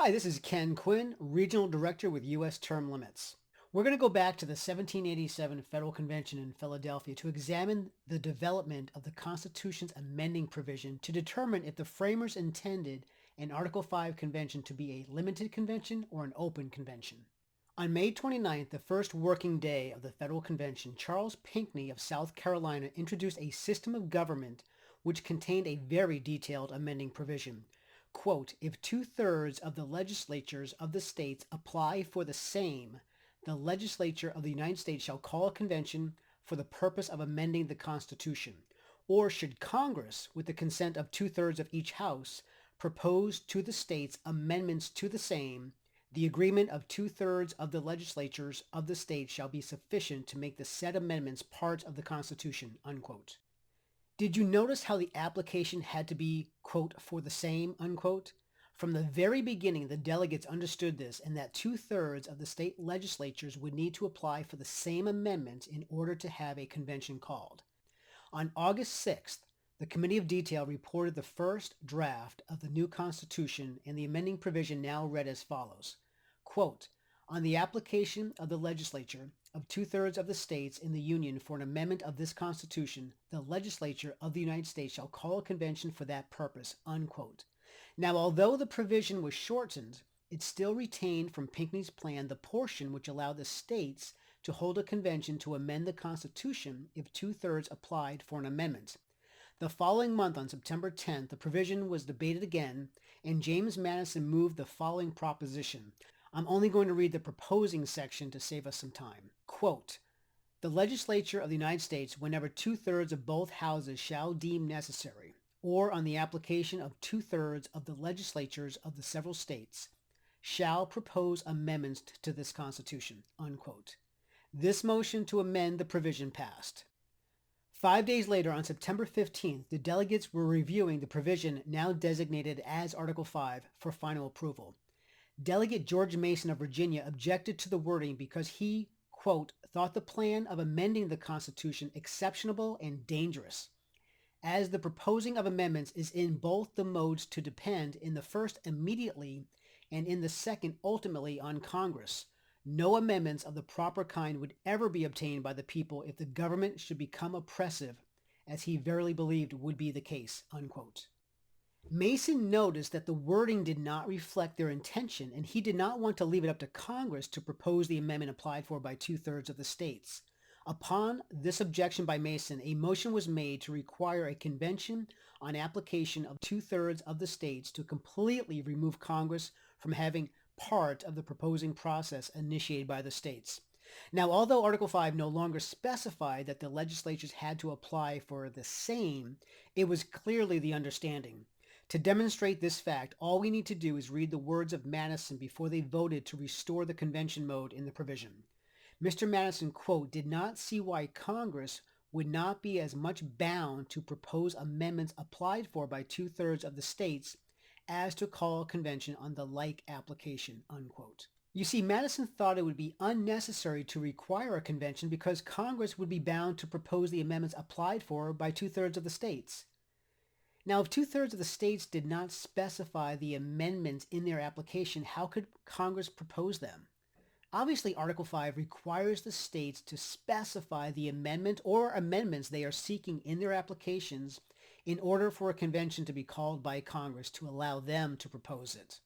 Hi, this is Ken Quinn, Regional Director with U.S. Term Limits. We're going to go back to the 1787 Federal Convention in Philadelphia to examine the development of the Constitution's amending provision to determine if the framers intended an Article 5 convention to be a limited convention or an open convention. On May 29th, the first working day of the Federal Convention, Charles Pinckney of South Carolina introduced a system of government which contained a very detailed amending provision. Quote, if two-thirds of the legislatures of the states apply for the same, the legislature of the United States shall call a convention for the purpose of amending the Constitution. Or should Congress, with the consent of two-thirds of each house, propose to the states amendments to the same, the agreement of two-thirds of the legislatures of the states shall be sufficient to make the said amendments part of the Constitution, unquote. Did you notice how the application had to be, quote, for the same, unquote? From the very beginning, the delegates understood this and that two-thirds of the state legislatures would need to apply for the same amendments in order to have a convention called. On August 6th, the Committee of Detail reported the first draft of the new Constitution, and the amending provision now read as follows. Quote, on the application of the legislature of two-thirds of the states in the Union for an amendment of this Constitution, the legislature of the United States shall call a convention for that purpose, unquote. Now, although the provision was shortened, it still retained from Pinckney's plan the portion which allowed the states to hold a convention to amend the Constitution if two-thirds applied for an amendment. The following month, on September 10th, the provision was debated again, and James Madison moved the following proposition. I'm only going to read the proposing section to save us some time. Quote, the legislature of the United States, whenever two-thirds of both houses shall deem necessary, or on the application of two-thirds of the legislatures of the several states, shall propose amendments to this Constitution, unquote. This motion to amend the provision passed. 5 days later, on September 15th, the delegates were reviewing the provision now designated as Article 5 for final approval. Delegate George Mason of Virginia objected to the wording because he, quote, thought the plan of amending the Constitution exceptionable and dangerous, as the proposing of amendments is in both the modes to depend in the first immediately and in the second ultimately on Congress. No amendments of the proper kind would ever be obtained by the people if the government should become oppressive, as he verily believed would be the case, unquote. Mason noticed that the wording did not reflect their intention, and he did not want to leave it up to Congress to propose the amendment applied for by two-thirds of the states. Upon this objection by Mason, a motion was made to require a convention on application of two-thirds of the states to completely remove Congress from having part of the proposing process initiated by the states. Now, although Article 5 no longer specified that the legislatures had to apply for the same, it was clearly the understanding. To demonstrate this fact, all we need to do is read the words of Madison before they voted to restore the convention mode in the provision. Mr. Madison, quote, did not see why Congress would not be as much bound to propose amendments applied for by two-thirds of the states as to call a convention on the like application, unquote. You see, Madison thought it would be unnecessary to require a convention because Congress would be bound to propose the amendments applied for by two-thirds of the states. Now, if two-thirds of the states did not specify the amendments in their application, how could Congress propose them? Obviously, Article 5 requires the states to specify the amendment or amendments they are seeking in their applications in order for a convention to be called by Congress to allow them to propose it.